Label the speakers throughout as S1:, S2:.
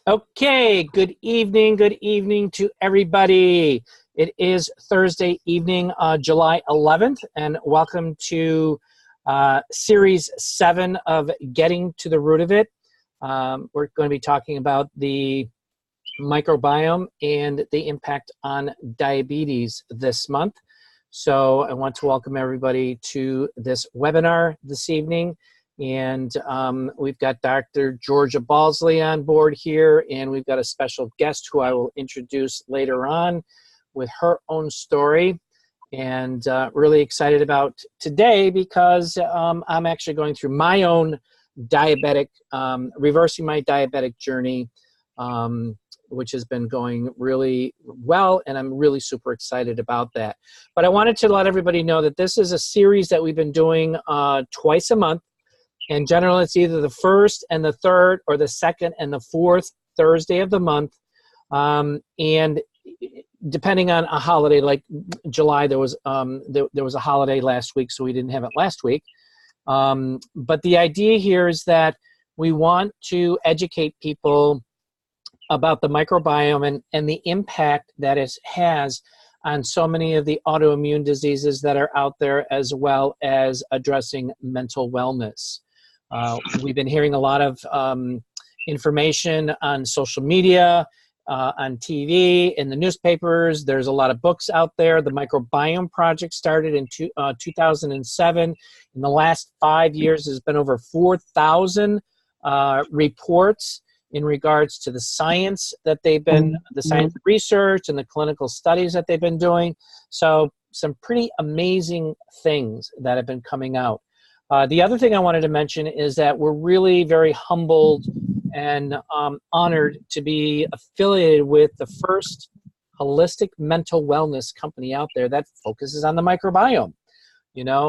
S1: Okay, good evening to everybody. It is Thursday evening, July 11th, and welcome to Series 7 of Getting to the Root of It. We're going to be talking about the microbiome and the impact on diabetes this month. So I want to welcome everybody to this webinar this evening. And we've got Dr. Georgia Balsley on board here, and we've got a special guest who I will introduce later on with her own story. And really excited about today because I'm actually going through my own diabetic, reversing my diabetic journey, which has been going really well, and I'm really super excited about that. But I wanted to let everybody know that this is a series that we've been doing twice a month. And generally, it's either the first and the third or the second and the fourth Thursday of the month. And depending on a holiday, like July, there was a holiday last week, so we didn't have it last week. But the idea here is that we want to educate people about the microbiome and the impact that it has on so many of the autoimmune diseases that are out there, as well as addressing mental wellness. We've been hearing a lot of information on social media, on TV, in the newspapers. There's a lot of books out there. The Microbiome Project started in 2007. In the last 5 years, there's been over 4,000 reports in regards to the science that they've been, the science research and the clinical studies that they've been doing. So some pretty amazing things that have been coming out. The other thing I wanted to mention is that we're really very humbled and honored to be affiliated with the first holistic mental wellness company out there that focuses on the microbiome,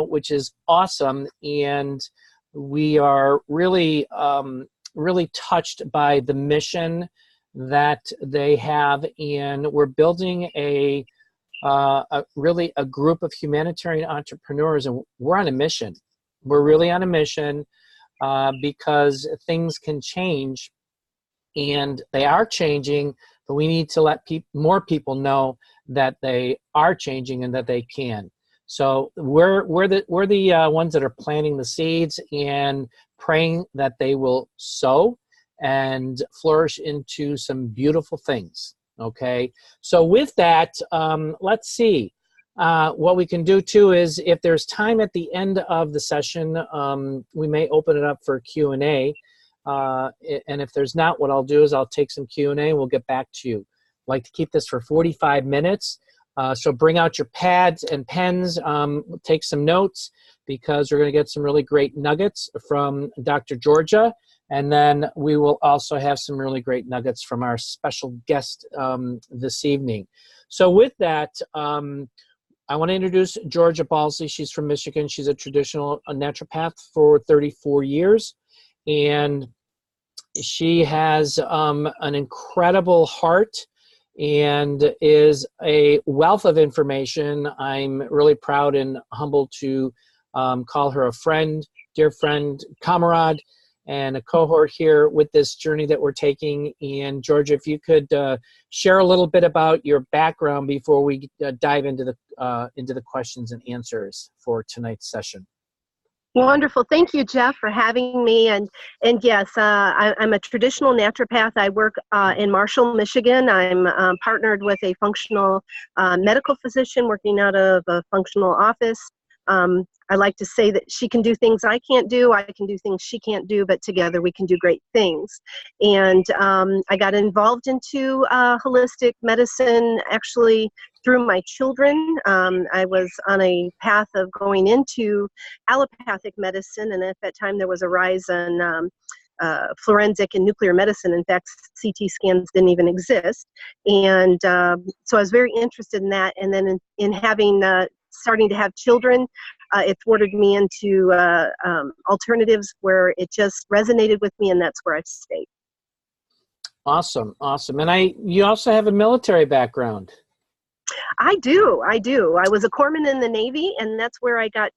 S1: which is awesome. And we are really, really touched by the mission that they have. And we're building a group of humanitarian entrepreneurs, and we're on a mission. We're really on a mission because things can change, and they are changing, but we need to let more people know that they are changing and that they can. So we're the ones that are planting the seeds and praying that they will sow and flourish into some beautiful things. Okay, so with that, let's see. What we can do too is, if there's time at the end of the session, we may open it up for Q&A. And if there's not, what I'll do is I'll take some Q&A and we'll get back to you. I'd like to keep this for 45 minutes. So bring out your pads and pens, take some notes, because we're going to get some really great nuggets from Dr. Georgia. And then we will also have some really great nuggets from our special guest this evening. So with that, I want to introduce Georgia Balsley. She's from Michigan. She's a traditional naturopath for 34 years. And she has an incredible heart and is a wealth of information. I'm really proud and humbled to call her a friend, dear friend, comrade, and a cohort here with this journey that we're taking. And Georgia, if you could share a little bit about your background before we dive into the questions and answers for tonight's session.
S2: Wonderful. Thank you, Jeff, for having me. And yes, I'm a traditional naturopath. I work in Marshall, Michigan. I'm partnered with a functional medical physician working out of a functional office. I like to say that she can do things I can't do, I can do things she can't do, but together we can do great things. And I got involved into holistic medicine actually through my children. I was on a path of going into allopathic medicine, and at that time there was a rise in forensic and nuclear medicine. In fact, CT scans didn't even exist. And so I was very interested in that. And then in having starting to have children, it thwarted me into alternatives where it just resonated with me, and that's where I've stayed.
S1: Awesome, awesome. And you also have a military background.
S2: I do. I was a corpsman in the Navy, and that's where I got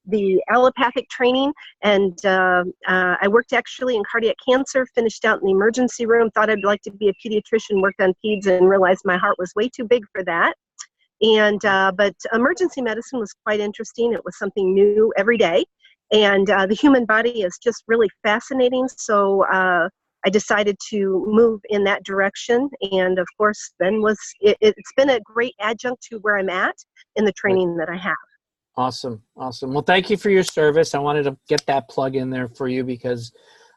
S2: the allopathic training, and I worked actually in cardiac cancer, finished out in the emergency room, thought I'd like to be a pediatrician, worked on peds, and realized my heart was way too big for that. And but emergency medicine was quite interesting. It was something new every day, and the human body is just really fascinating. So I decided to move in that direction, and of course, then it's been a great adjunct to where I'm at in the training that I have.
S1: Awesome. Awesome. Well, thank you for your service. I wanted to get that plug in there for you because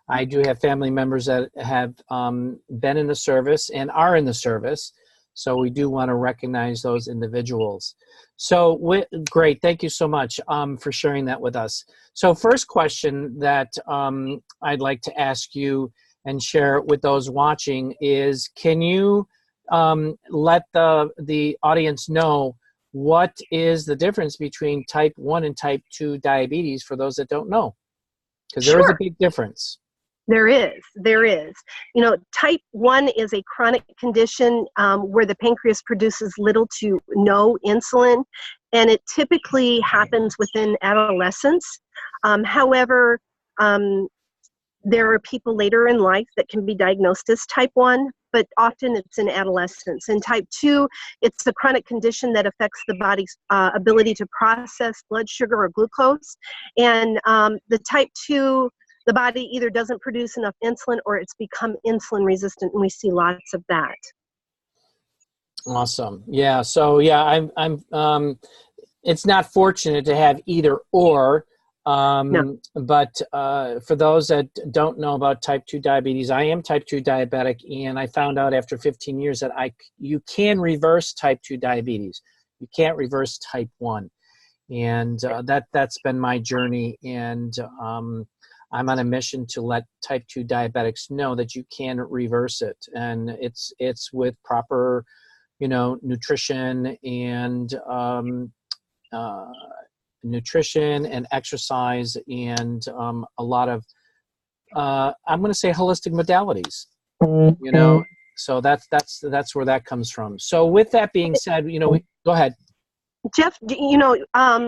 S1: I do have family members that have been in the service and are in the service. So we do want to recognize those individuals. So great. Thank you so much for sharing that with us. So first question that I'd like to ask you and share with those watching is, can you let the audience know what is the difference between type 1 and type 2 diabetes for those that don't know? Because there is a big difference.
S2: There is. You know, type 1 is a chronic condition where the pancreas produces little to no insulin, and it typically happens within adolescence. However, there are people later in life that can be diagnosed as type 1, but often it's in adolescence. And type 2, it's a chronic condition that affects the body's ability to process blood sugar or glucose. And the type 2, the body either doesn't produce enough insulin or it's become insulin resistant, and we see lots of that.
S1: Awesome. Yeah. So yeah, I'm it's not fortunate to have either or.
S2: No.
S1: But for those that don't know about type 2 diabetes, I am type 2 diabetic, and I found out after 15 years that you can reverse type 2 diabetes. You can't reverse type 1. And that's been my journey. And I'm on a mission to let type 2 diabetics know that you can reverse it. And it's with proper, nutrition and exercise and a lot of I'm going to say holistic modalities. So that's where that comes from. So with that being said, go ahead.
S2: Jeff,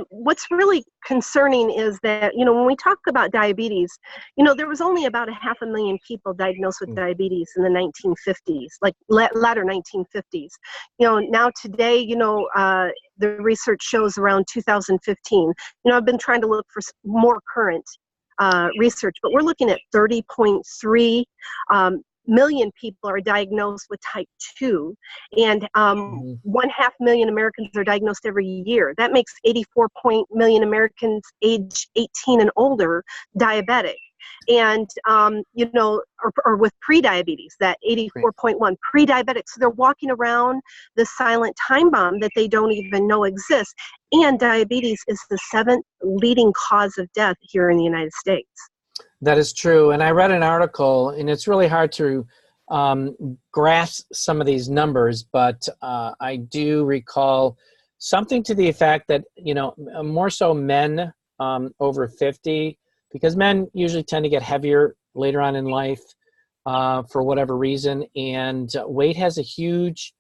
S2: what's really concerning is that, when we talk about diabetes, there was only about 500,000 people diagnosed with diabetes in the 1950s, like latter 1950s. Now today, the research shows around 2015. I've been trying to look for more current research, but we're looking at 30.3 million people are diagnosed with type 2, and 500,000 Americans are diagnosed every year. That makes 84 million Americans age 18 and older diabetic. And, or with pre-diabetes, that 84.1 pre-diabetic. So they're walking around the silent time bomb that they don't even know exists. And diabetes is the 7th leading cause of death here in the United States.
S1: That is true. And I read an article, and it's really hard to grasp some of these numbers, but I do recall something to the effect that, more so men over 50, because men usually tend to get heavier later on in life for whatever reason. And weight has a huge,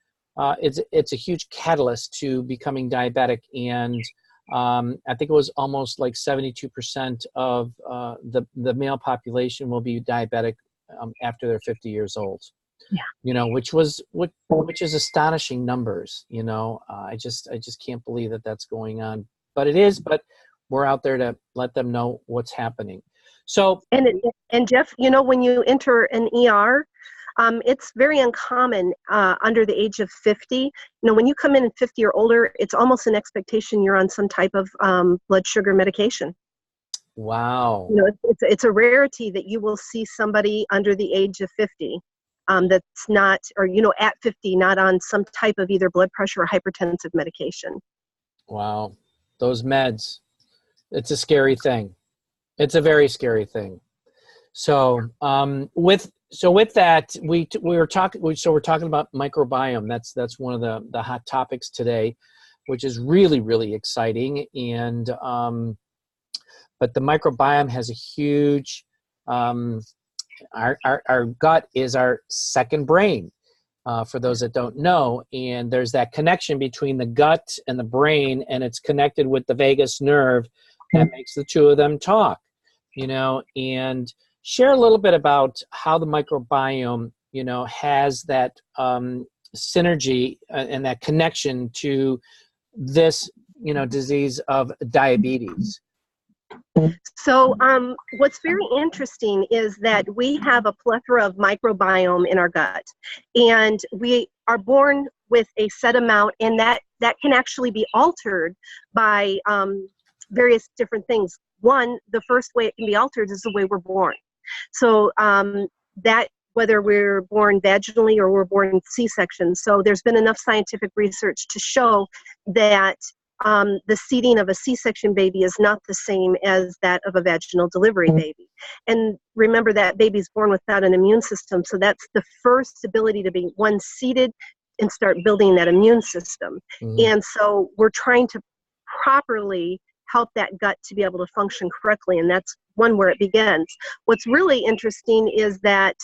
S1: it's a huge catalyst to becoming diabetic. And I think it was almost like 72% of the male population will be diabetic after they're 50 years old. Yeah. Which is astonishing numbers. I just can't believe that that's going on, but it is. But we're out there to let them know what's happening. So
S2: and Jeff, when you enter an ER, it's very uncommon under the age of 50. When you come in at 50 or older, it's almost an expectation you're on some type of blood sugar medication.
S1: Wow.
S2: It's a rarity that you will see somebody under the age of 50 that's not, or, at 50, not on some type of either blood pressure or hypertensive medication.
S1: Wow. Those meds, it's a scary thing. It's a very scary thing. So with that, we're talking about microbiome. That's one of the hot topics today, which is really, really exciting. And but the microbiome has a huge our gut is our second brain, for those that don't know. And there's that connection between the gut and the brain, and it's connected with the vagus nerve, that makes the two of them talk, and share a little bit about how the microbiome, has that synergy and that connection to this, disease of diabetes.
S2: So what's very interesting is that we have a plethora of microbiome in our gut, and we are born with a set amount, and that can actually be altered by various different things. One, the first way it can be altered is the way we're born. So that whether we're born vaginally or we're born C-section. So there's been enough scientific research to show that the seeding of a C-section baby is not the same as that of a vaginal delivery baby. And remember, that baby's born without an immune system, so that's the first ability to be seeded and start building that immune system. And so we're trying to properly help that gut to be able to function correctly, and that's one where it begins. What's really interesting is that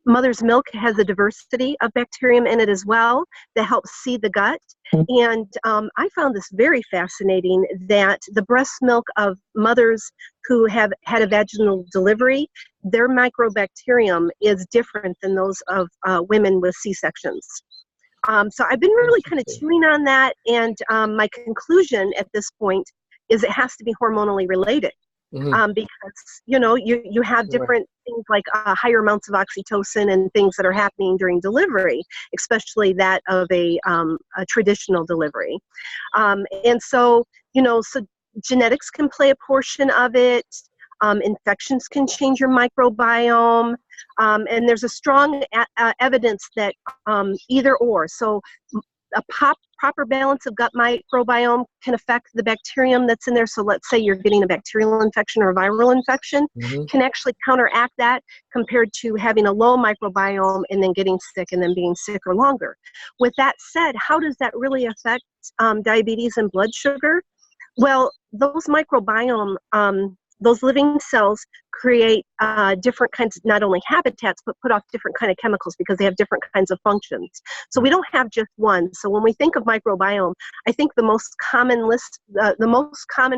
S2: mother's milk has a diversity of bacterium in it as well that helps seed the gut. And I found this very fascinating, that the breast milk of mothers who have had a vaginal delivery, their microbacterium is different than those of women with C-sections. So I've been really kind of chewing on that, and my conclusion at this point is it has to be hormonally related. Because you have different things like higher amounts of oxytocin and things that are happening during delivery, especially that of a traditional delivery. And so, so genetics can play a portion of it. Infections can change your microbiome. And there's a strong evidence that either or. So a proper balance of gut microbiome can affect the bacterium that's in there. So let's say you're getting a bacterial infection or a viral infection, can actually counteract that compared to having a low microbiome and then getting sick and then being sicker longer. With that said, how does that really affect diabetes and blood sugar? Well, those microbiome, those living cells create different kinds of, not only habitats, but put off different kind of chemicals because they have different kinds of functions. So we don't have just one. So when we think of microbiome, I think the most common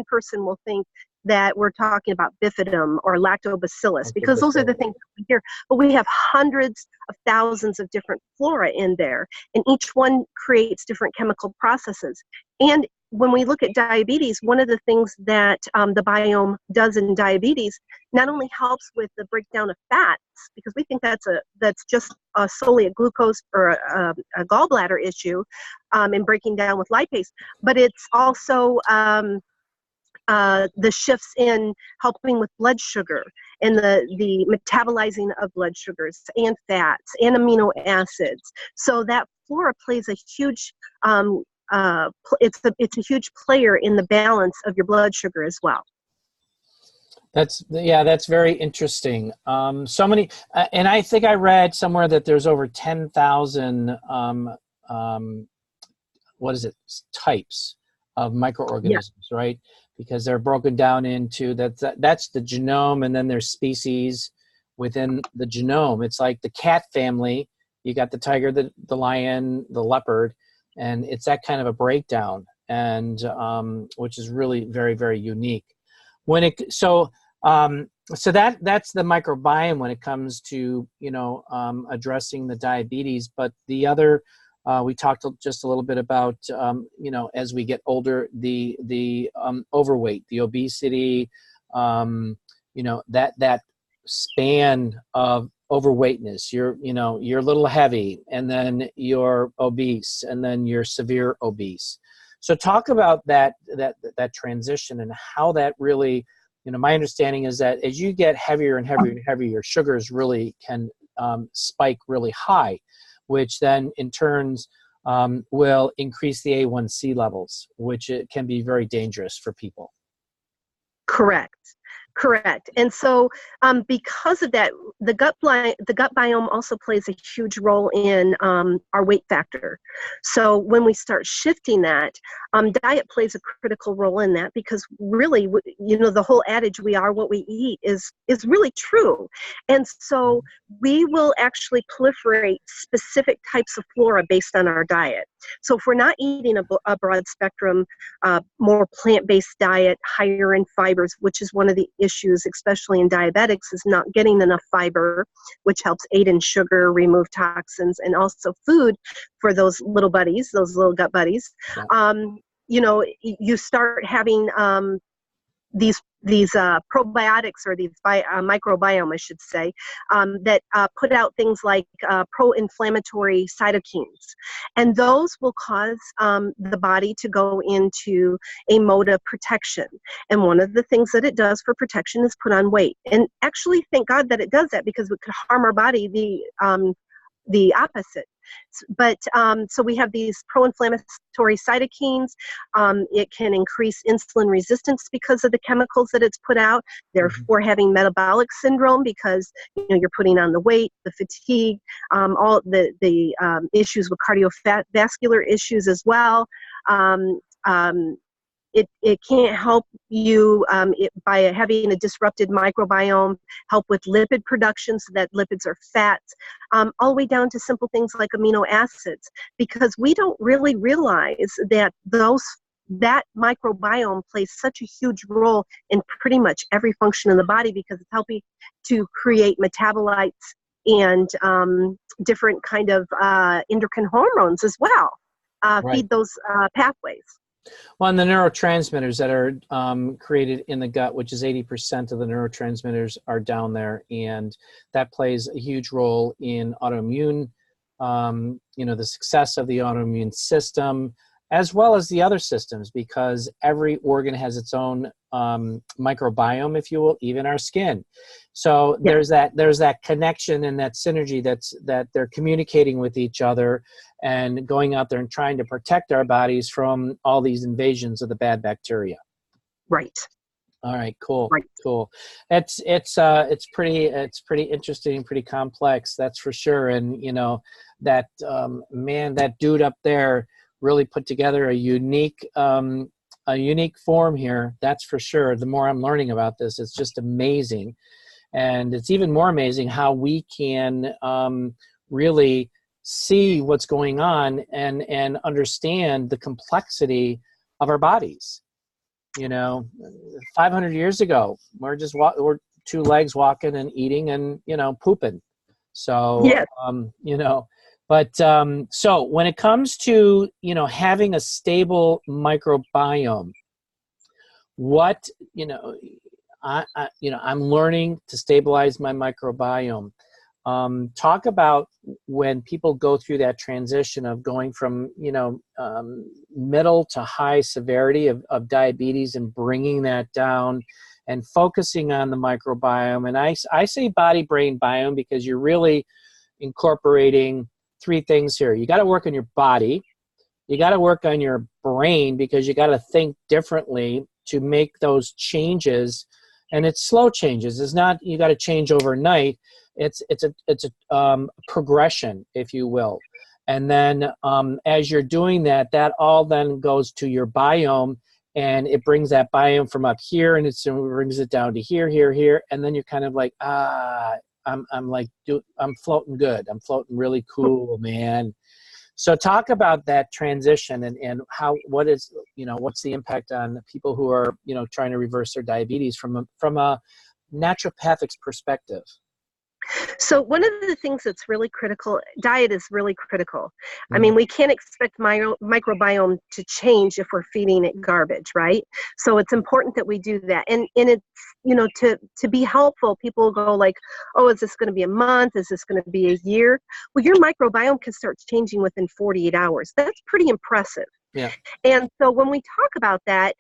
S2: person will think that we're talking about bifidum or lactobacillus, because those are the things that we hear. But we have hundreds of thousands of different flora in there, and each one creates different chemical processes. And when we look at diabetes, one of the things that the biome does in diabetes not only helps with the breakdown of fats, because we think that's just solely a glucose or a gallbladder issue in breaking down with lipase, but it's also the shifts in helping with blood sugar and the metabolizing of blood sugars and fats and amino acids. So that flora plays a huge it's a huge player in the balance of your blood sugar as well.
S1: That's very interesting. So many, and I think I read somewhere that there's over 10,000 types of microorganisms, right? Because they're broken down into that's the genome, and then there's species within the genome. It's like the cat family. You got the tiger, the lion, the leopard. And it's that kind of a breakdown, and which is really very, very unique. So that's the microbiome when it comes to addressing the diabetes. But the other, we talked just a little bit about as we get older, the overweight, the obesity, that span of overweightness. You're a little heavy, and then you're obese, and then you're severe obese. So talk about that transition and how that really, my understanding is that as you get heavier and heavier and heavier, your sugars really can spike really high, which then in turns will increase the A1C levels, which it can be very dangerous for people.
S2: Correct. And so because of that, the gut biome also plays a huge role in our weight factor. So when we start shifting that, diet plays a critical role in that, because really, the whole adage, we are what we eat, is really true. And so we will actually proliferate specific types of flora based on our diet. So if we're not eating a broad spectrum, more plant-based diet, higher in fibers, which is one of the issues, especially in diabetics, is not getting enough fiber, which helps aid in sugar, remove toxins, and also food for those little buddies, those little gut buddies.
S1: Yeah.
S2: You start having these probiotics, or these microbiome, I should say, that put out things like pro-inflammatory cytokines, and those will cause the body to go into a mode of protection. And one of the things that it does for protection is put on weight. And actually, thank God that it does that, because it could harm our body the opposite. But so we have these pro-inflammatory cytokines. It can increase insulin resistance because of the chemicals that it's put out, therefore having metabolic syndrome, because you're putting on the weight, the fatigue, all the issues with cardiovascular issues as well. It can't help you by having a disrupted microbiome, help with lipid production, so that lipids are fats, all the way down to simple things like amino acids, because we don't really realize that that microbiome plays such a huge role in pretty much every function in the body, because it's helping to create metabolites and different kind of endocrine hormones as well,
S1: Right.
S2: feed those pathways.
S1: Well, and the neurotransmitters that are created in the gut, which is 80% of the neurotransmitters, are down there, and that plays a huge role in autoimmune, the success of the autoimmune system, as well as the other systems, because every organ has its own microbiome, if you will, even our skin. So there's that connection and that synergy that they're communicating with each other and going out there and trying to protect our bodies from all these invasions of the bad bacteria.
S2: Right.
S1: All right, cool.
S2: Right.
S1: Cool. It's pretty interesting, pretty complex, that's for sure. And that that dude up there really put together a unique form here, that's for sure. The more I'm learning about this, it's just amazing. And it's even more amazing how we can really see what's going on and understand the complexity of our bodies. 500 years ago, we're two legs walking and eating and, pooping. So,
S2: yes.
S1: But so when it comes to, having a stable microbiome, what, I'm learning to stabilize my microbiome. Talk about when people go through that transition of going from, middle to high severity of diabetes and bringing that down and focusing on the microbiome. And I say body, brain, biome, because you're really incorporating three things here. You got to work on your body. You got to work on your brain, because you got to think differently to make those changes. And it's slow changes. It's not, you got to change overnight. It's a progression, if you will. And then as you're doing that, that all then goes to your biome, and it brings that biome from up here, and it brings it down to here. And then you're kind of like, I'm floating good. I'm floating really cool, man. So talk about that transition and what's the impact on people who are, trying to reverse their diabetes from a naturopathic's perspective.
S2: So one of the things that's really critical, diet is really critical. I mean, we can't expect microbiome to change if we're feeding it garbage, right? So it's important that we do that. And it's, to be helpful, people go like, oh, is this going to be a month? Is this going to be a year? Well, your microbiome can start changing within 48 hours. That's pretty impressive.
S1: Yeah.
S2: And so when we talk about that,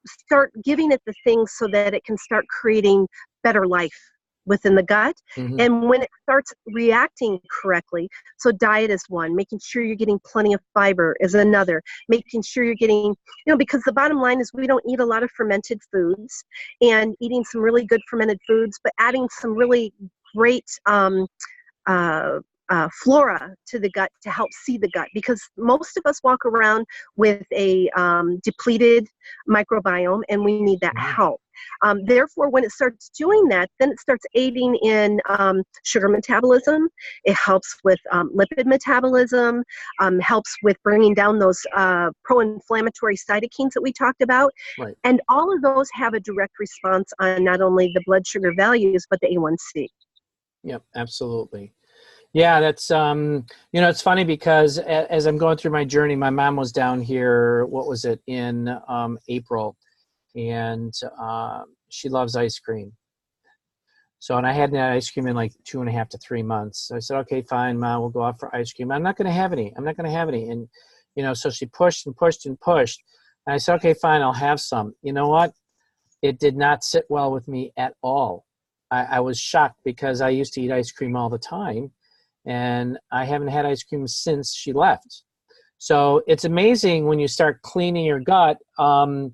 S2: start giving it the things so that it can start creating better life within the gut. Mm-hmm. And when it starts reacting correctly, so diet is one, making sure you're getting plenty of fiber is another, making sure you're getting, because the bottom line is we don't eat a lot of fermented foods, and eating some really good fermented foods, but adding some really great flora to the gut to help seed the gut, because most of us walk around with a depleted microbiome, and we need that help. Therefore, when it starts doing that, then it starts aiding in sugar metabolism. It helps with lipid metabolism, helps with bringing down those pro-inflammatory cytokines that we talked about.
S1: Right.
S2: And all of those have a direct response on not only the blood sugar values, but the A1C.
S1: Yep, absolutely. Yeah, that's, it's funny because as I'm going through my journey, my mom was down here, what was it, in April, and she loves ice cream. So, and I hadn't had ice cream in like 2.5 to 3 months. So I said, okay, fine, Mom, we'll go out for ice cream. I'm not going to have any. And, so she pushed and pushed and pushed. And I said, okay, fine, I'll have some. You know what? It did not sit well with me at all. I was shocked because I used to eat ice cream all the time. And I haven't had ice cream since she left. So it's amazing when you start cleaning your gut and,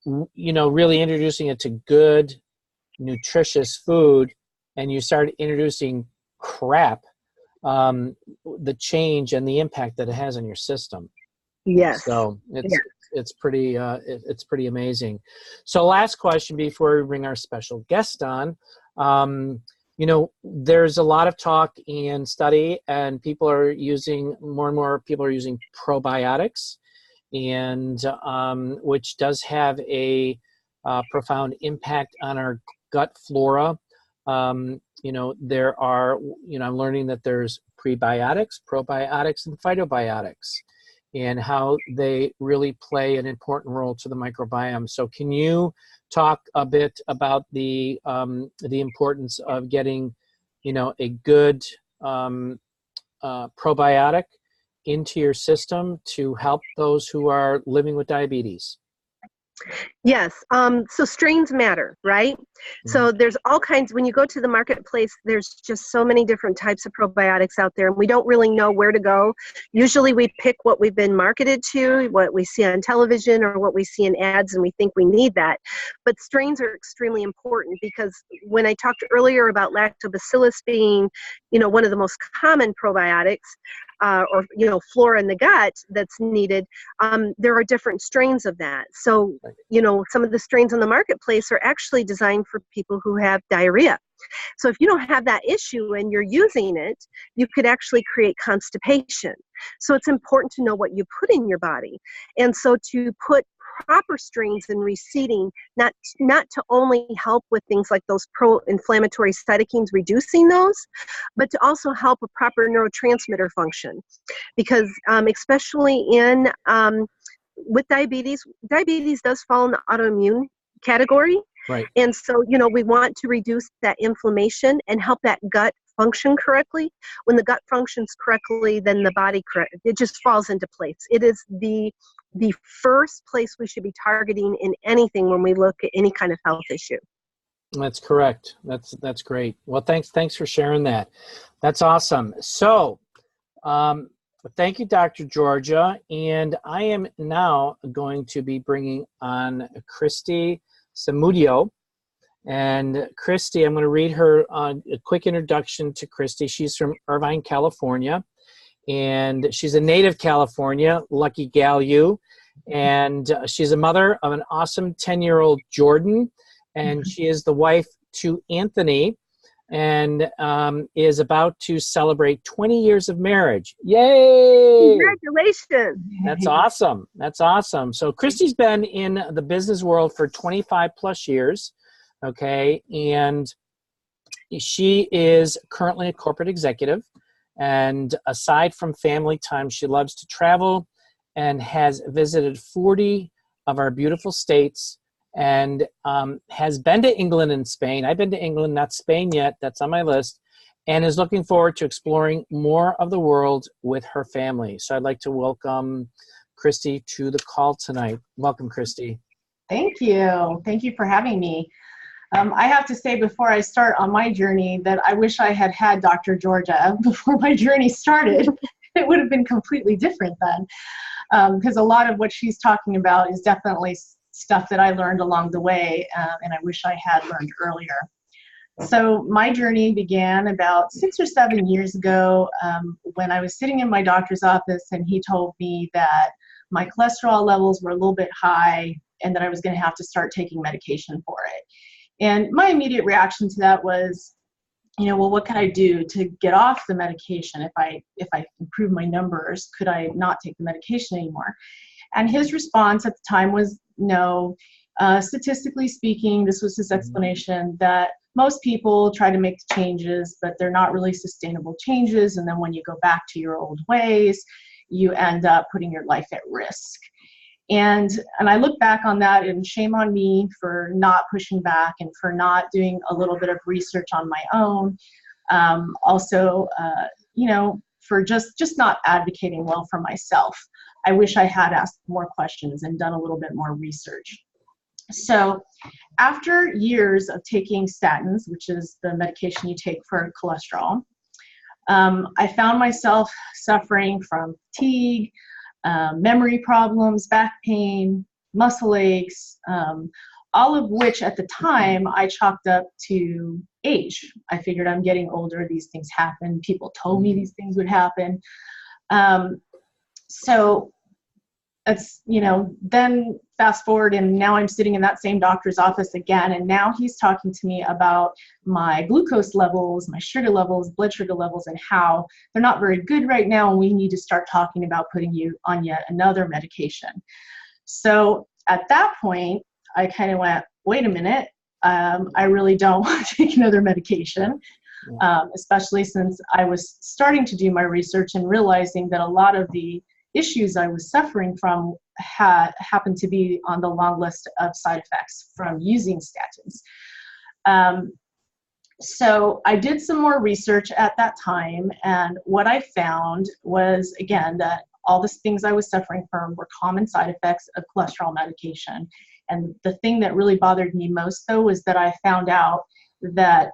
S1: really introducing it to good, nutritious food, and you start introducing crap, the change and the impact that it has on your system.
S2: Yes.
S1: So it's pretty amazing. So last question before we bring our special guest on. There's a lot of talk and study, and more and more people are using probiotics, and which does have a profound impact on our gut flora. I'm learning that there's prebiotics, probiotics, and phytobiotics, and how they really play an important role to the microbiome. So can you talk a bit about the importance of getting, a good probiotic into your system to help those who are living with diabetes?
S2: Yes. So strains matter, right? Mm-hmm. So there's all kinds, when you go to the marketplace, there's just so many different types of probiotics out there, and we don't really know where to go. Usually we pick what we've been marketed to, what we see on television or what we see in ads, and we think we need that. But strains are extremely important because when I talked earlier about lactobacillus being, one of the most common probiotics, flora in the gut that's needed, there are different strains of that. So, some of the strains on the marketplace are actually designed for people who have diarrhea. So if you don't have that issue and you're using it, you could actually create constipation. So it's important to know what you put in your body. And so to put proper strains in reseeding, not to only help with things like those pro-inflammatory cytokines, reducing those, but to also help a proper neurotransmitter function. Because especially with diabetes does fall in the autoimmune category.
S1: Right.
S2: And so, we want to reduce that inflammation and help that gut function correctly. When the gut functions correctly, then the body it just falls into place. It is the first place we should be targeting in anything when we look at any kind of health issue.
S1: That's correct. That's great. Well, thanks for sharing that. That's awesome. So, thank you, Dr. Georgia. And I am now going to be bringing on Kristie Samudio. And Kristie, I'm going to read her a quick introduction to Kristie. She's from Irvine, California. And she's a native California, lucky gal you. And she's a mother of an awesome 10-year-old Jordan. And she is the wife to Anthony, and is about to celebrate 20 years of marriage. Yay!
S2: Congratulations!
S1: That's awesome. That's awesome. So Kristie's been in the business world for 25 plus years, okay? And she is currently a corporate executive. And aside from family time, she loves to travel and has visited 40 of our beautiful states, and has been to England and Spain. I've been to England, not Spain yet. That's on my list. And is looking forward to exploring more of the world with her family. So I'd like to welcome Kristie to the call tonight. Welcome, Kristie.
S3: Thank you. Thank you for having me. I have to say before I start on my journey that I wish I had Dr. Georgia before my journey started. It would have been completely different then. Because a lot of what she's talking about is definitely stuff that I learned along the way, and I wish I had learned earlier. So my journey began about 6 or 7 years ago when I was sitting in my doctor's office, and he told me that my cholesterol levels were a little bit high, and that I was going to have to start taking medication for it. And my immediate reaction to that was, well, what can I do to get off the medication? If I improve my numbers, could I not take the medication anymore? And his response at the time was no. Statistically speaking, this was his explanation, that most people try to make changes, but they're not really sustainable changes. And then when you go back to your old ways, you end up putting your life at risk. And I look back on that, and shame on me for not pushing back and for not doing a little bit of research on my own. Also, for just not advocating well for myself. I wish I had asked more questions and done a little bit more research. So after years of taking statins, which is the medication you take for cholesterol, I found myself suffering from fatigue, memory problems, back pain, muscle aches, all of which at the time I chalked up to age. I figured I'm getting older, these things happen. People told me these things would happen. So it's, then fast forward, and now I'm sitting in that same doctor's office again, and now he's talking to me about my glucose levels, my sugar levels, blood sugar levels, and how they're not very good right now, and we need to start talking about putting you on yet another medication. So at that point, I kind of went, wait a minute, I really don't want to take another medication, especially since I was starting to do my research and realizing that a lot of the issues I was suffering from happened to be on the long list of side effects from using statins. So I did some more research at that time, and what I found was, again, that all the things I was suffering from were common side effects of cholesterol medication. And the thing that really bothered me most, though, was that I found out that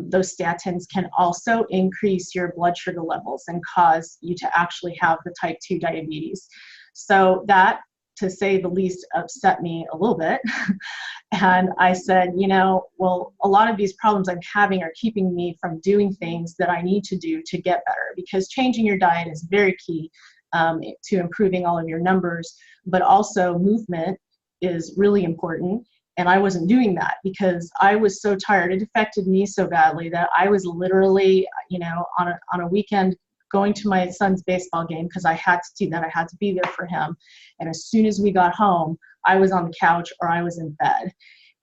S3: those statins can also increase your blood sugar levels and cause you to actually have the type 2 diabetes. So that, to say the least, upset me a little bit. And I said, well, a lot of these problems I'm having are keeping me from doing things that I need to do to get better, because changing your diet is very key to improving all of your numbers, but also movement is really important. And I wasn't doing that because I was so tired. It affected me so badly that I was literally, on a weekend going to my son's baseball game, because I had to do that. I had to be there for him. And as soon as we got home, I was on the couch or I was in bed.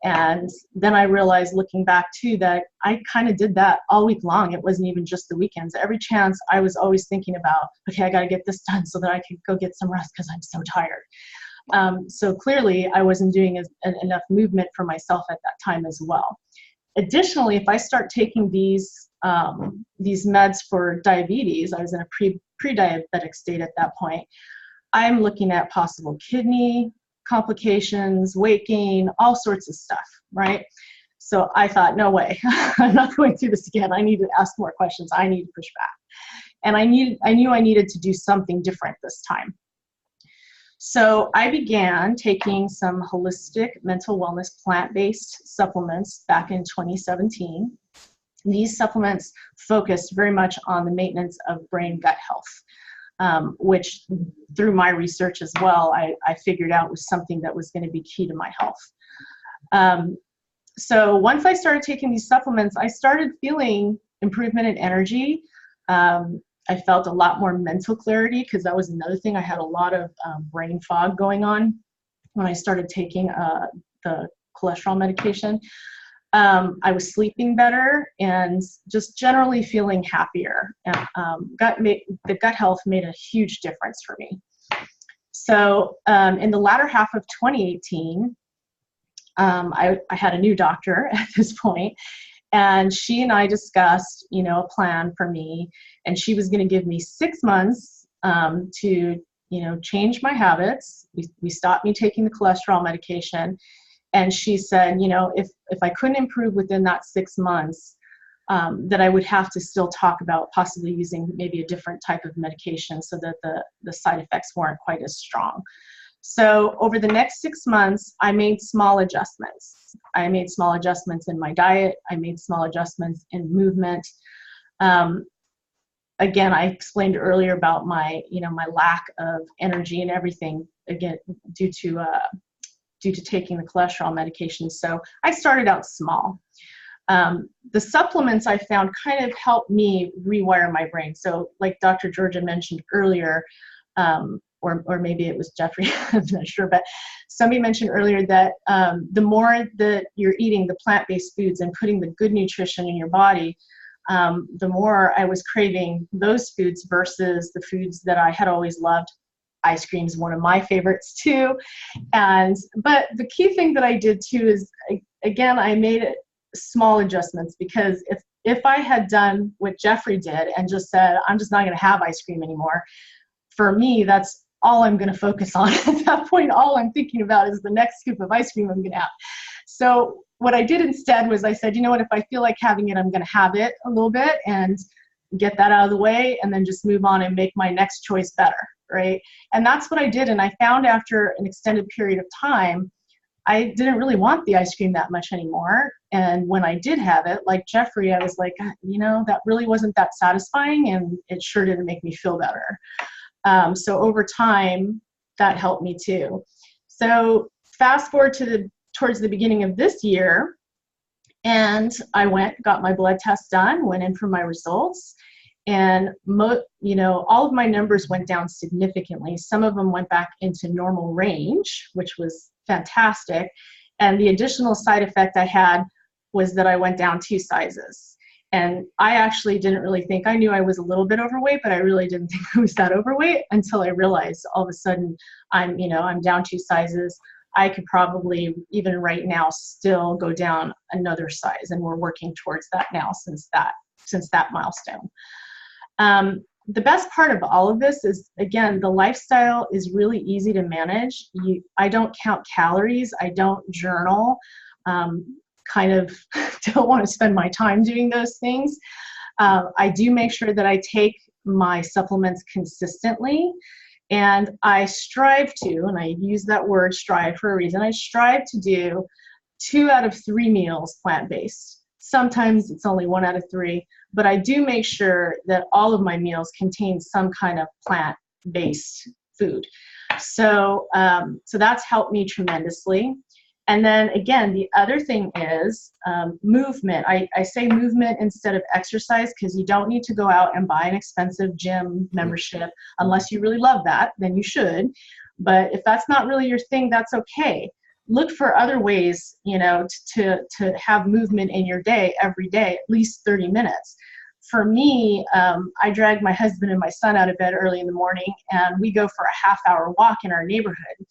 S3: And then I realized, looking back too, that I kind of did that all week long. It wasn't even just the weekends. Every chance I was always thinking about, okay, I got to get this done so that I could go get some rest because I'm so tired. So clearly I wasn't doing enough movement for myself at that time as well. Additionally, if I start taking these meds for diabetes, I was in a pre-diabetic state at that point, I'm looking at possible kidney complications, weight gain, all sorts of stuff, right? So I thought, no way, I'm not going through this again. I need to ask more questions. I need to push back. And I knew I needed to do something different this time. So I began taking some holistic mental wellness plant-based supplements back in 2017. These supplements focused very much on the maintenance of brain-gut health, which through my research as well, I figured out was something that was going to be key to my health. So once I started taking these supplements, I started feeling improvement in energy. I felt a lot more mental clarity, because that was another thing. I had a lot of brain fog going on when I started taking the cholesterol medication. I was sleeping better and just generally feeling happier. And the gut health made a huge difference for me. So in the latter half of 2018, I had a new doctor at this point, and she and I discussed, a plan for me, and she was going to give me 6 months to, change my habits. We stopped me taking the cholesterol medication, and she said, if I couldn't improve within that 6 months, that I would have to still talk about possibly using maybe a different type of medication so that the side effects weren't quite as strong. So over the next 6 months, I made small adjustments. I made small adjustments in my diet. I made small adjustments in movement. Again, I explained earlier about my lack of energy and everything, again, due to due to taking the cholesterol medication. So I started out small. The supplements I found kind of helped me rewire my brain. So like Dr. Georgia mentioned earlier, or maybe it was Jeffrey, I'm not sure, but somebody mentioned earlier that the more that you're eating the plant-based foods and putting the good nutrition in your body, the more I was craving those foods versus the foods that I had always loved. Ice cream is one of my favorites too. But the key thing that I did too is, again, I made it small adjustments, because if I had done what Jeffrey did and just said, I'm just not going to have ice cream anymore, for me, that's all I'm going to focus on. At that point, all I'm thinking about is the next scoop of ice cream I'm going to have. So what I did instead was I said, you know what, if I feel like having it, I'm going to have it a little bit and get that out of the way, and then just move on and make my next choice better, right? And that's what I did. And I found after an extended period of time, I didn't really want the ice cream that much anymore. And when I did have it, like Jeffrey, I was like, you know, that really wasn't that satisfying, and it sure didn't make me feel better. So over time, that helped me too. So fast forward towards the beginning of this year, and I got my blood test done, went in for my results, and all of my numbers went down significantly. Some of them went back into normal range, which was fantastic. And the additional side effect I had was that I went down 2 sizes. And I actually didn't really think, I knew I was a little bit overweight, but I really didn't think I was that overweight until I realized all of a sudden I'm down 2 sizes. I could probably, even right now, still go down another size. And we're working towards that now since that milestone. The best part of all of this is, again, the lifestyle is really easy to manage. I don't count calories. I don't journal. Kind of don't want to spend my time doing those things. I do make sure that I take my supplements consistently, and I strive to, and I use that word strive for a reason, I strive to do 2 out of 3 meals plant-based. Sometimes it's only 1 out of 3, but I do make sure that all of my meals contain some kind of plant-based food. So that's helped me tremendously. And then again, the other thing is movement. I say movement instead of exercise, because you don't need to go out and buy an expensive gym membership unless you really love that, then you should. But if that's not really your thing, that's okay. Look for other ways, to have movement in your day, every day, at least 30 minutes. For me, I drag my husband and my son out of bed early in the morning, and we go for a half-hour walk in our neighborhood.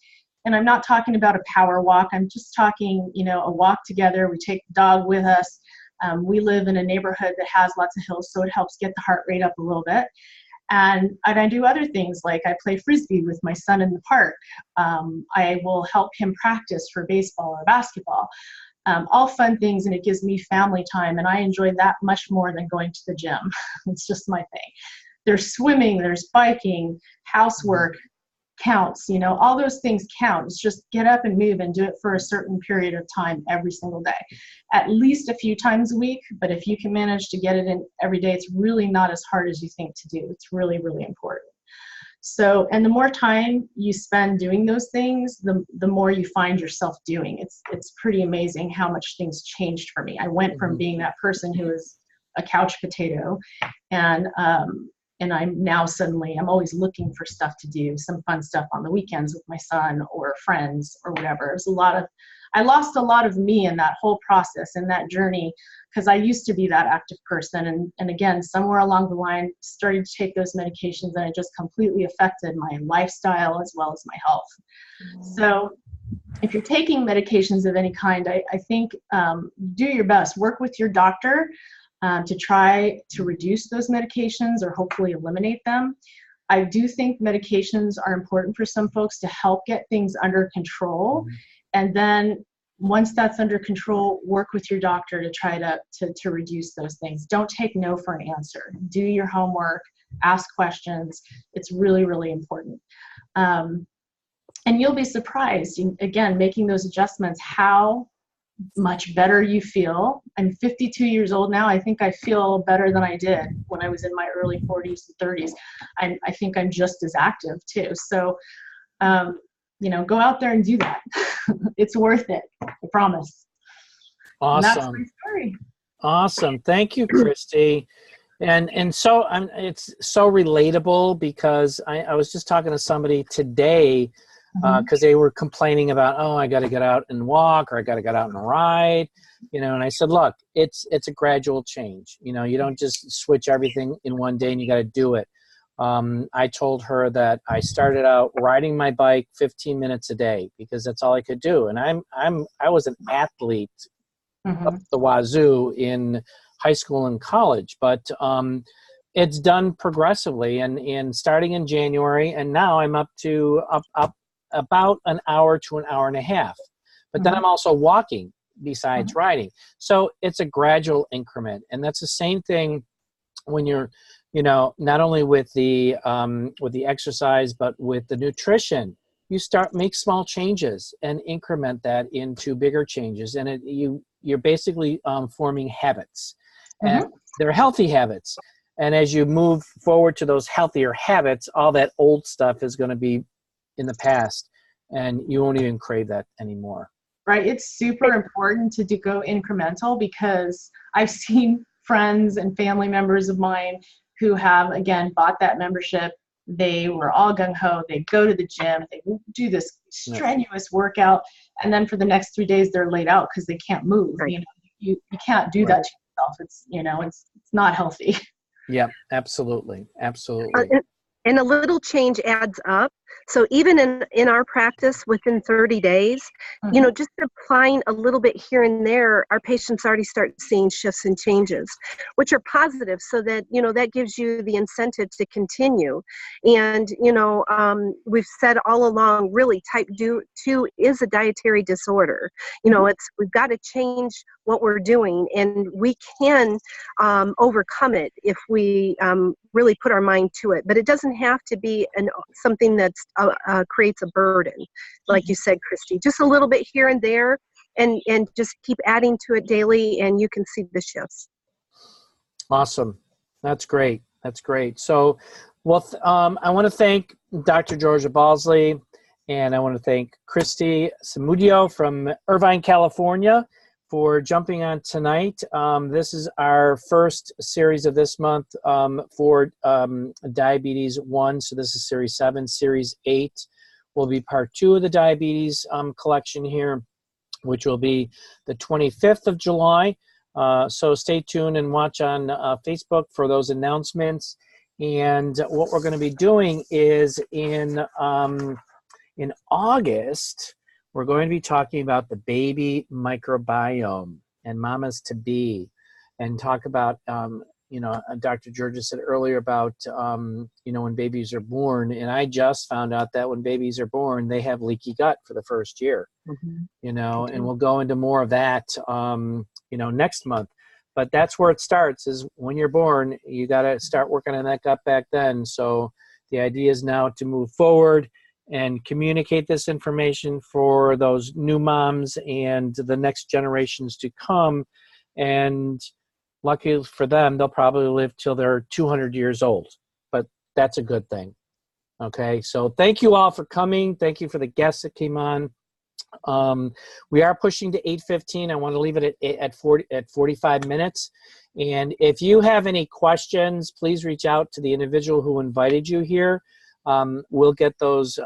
S3: And I'm not talking about a power walk. I'm just talking, a walk together. We take the dog with us. We live in a neighborhood that has lots of hills, so it helps get the heart rate up a little bit. And I do other things, like I play Frisbee with my son in the park. I will help him practice for baseball or basketball. All fun things, and it gives me family time, and I enjoy that much more than going to the gym. It's just my thing. There's swimming, there's biking, housework counts, all those things count. It's just get up and move and do it for a certain period of time every single day, at least a few times a week. But if you can manage to get it in every day, it's really not as hard as you think to do. It's really, really important. So, and the more time you spend doing those things, the more you find yourself doing. It's pretty amazing how much things changed for me. I went from being that person who was a couch potato, and I'm now suddenly, I'm always looking for stuff to do, some fun stuff on the weekends with my son or friends or whatever. I lost a lot of me in that whole process, in that journey, because I used to be that active person. And again, somewhere along the line, started to take those medications, and it just completely affected my lifestyle as well as my health. So if you're taking medications of any kind, I think do your best. Work with your doctor to try to reduce those medications or hopefully eliminate them. I do think medications are important for some folks to help get things under control. And then once that's under control, work with your doctor to try to reduce those things. Don't take no for an answer. Do your homework, ask questions. It's really, really important. And you'll be surprised, again, making those adjustments, how much better you feel. I'm 52 years old now. I think I feel better than I did when I was in my early 40s and 30s. I think I'm just as active too. So go out there and do that. It's worth it. I promise.
S1: Awesome.
S3: And that's my story.
S1: Awesome. Thank you, Kristie. And so it's so relatable because I was just talking to somebody today because they were complaining about, oh, I got to get out and walk, or I got to get out and ride, and I said, look, it's a gradual change. You don't just switch everything in one day and you got to do it. I told her that I started out riding my bike 15 minutes a day because that's all I could do. And I was an athlete up the wazoo in high school and college, but it's done progressively and starting in January, and now I'm up about an hour to an hour and a half. But then I'm also walking besides riding. So it's a gradual increment. And that's the same thing when you're, not only with the exercise, but with the nutrition. You make small changes and increment that into bigger changes. And you're basically forming habits. And they're healthy habits. And as you move forward to those healthier habits, all that old stuff is going to be in the past, and you won't even crave that anymore.
S3: Right. It's super important to go incremental, because I've seen friends and family members of mine who have, again, bought that membership. They were all gung-ho. They go to the gym. They do this strenuous workout. And then for the next 3 days, they're laid out because they can't move.
S2: Right.
S3: You can't do that to yourself. It's not healthy.
S1: Yeah, absolutely. Absolutely.
S2: And a little change adds up. So even in our practice, within 30 days, just applying a little bit here and there, our patients already start seeing shifts and changes, which are positive. So that, that gives you the incentive to continue. And, we've said all along, really, type 2 is a dietary disorder. We've got to change what we're doing, and we can overcome it if we really put our mind to it. But it doesn't have to be something that's creates a burden, like you said, Kristie. Just a little bit here and there, and just keep adding to it daily, and you can see the shifts.
S1: Awesome. That's great. That's great. So, I want to thank Dr. Georgia Balsley, and I want to thank Kristie Samudio from Irvine, California, for jumping on tonight. This is our first series of this month for Diabetes 1. So this is Series 7. Series 8 will be part 2 of the diabetes collection here, which will be the 25th of July. So stay tuned and watch on Facebook for those announcements. And what we're going to be doing is in August, we're going to be talking about the baby microbiome and mamas to be, and talk about, Dr. Georgia said earlier about, when babies are born. And I just found out that when babies are born, they have leaky gut for the first year, and we'll go into more of that, next month. But that's where it starts, is when you're born, you got to start working on that gut back then. So the idea is now to move forward and communicate this information for those new moms and the next generations to come. And lucky for them, they'll probably live till they're 200 years old. But that's a good thing. Okay, so thank you all for coming. Thank you for the guests that came on. We are pushing to 8:15. I want to leave it at 45 minutes. And if you have any questions, please reach out to the individual who invited you here. We'll get those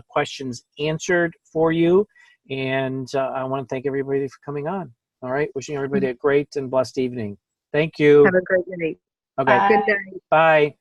S1: questions answered for you. And I want to thank everybody for coming on. All right. Wishing everybody a great and blessed evening. Thank you.
S2: Have a great night.
S1: Okay.
S2: Good night.
S1: Bye.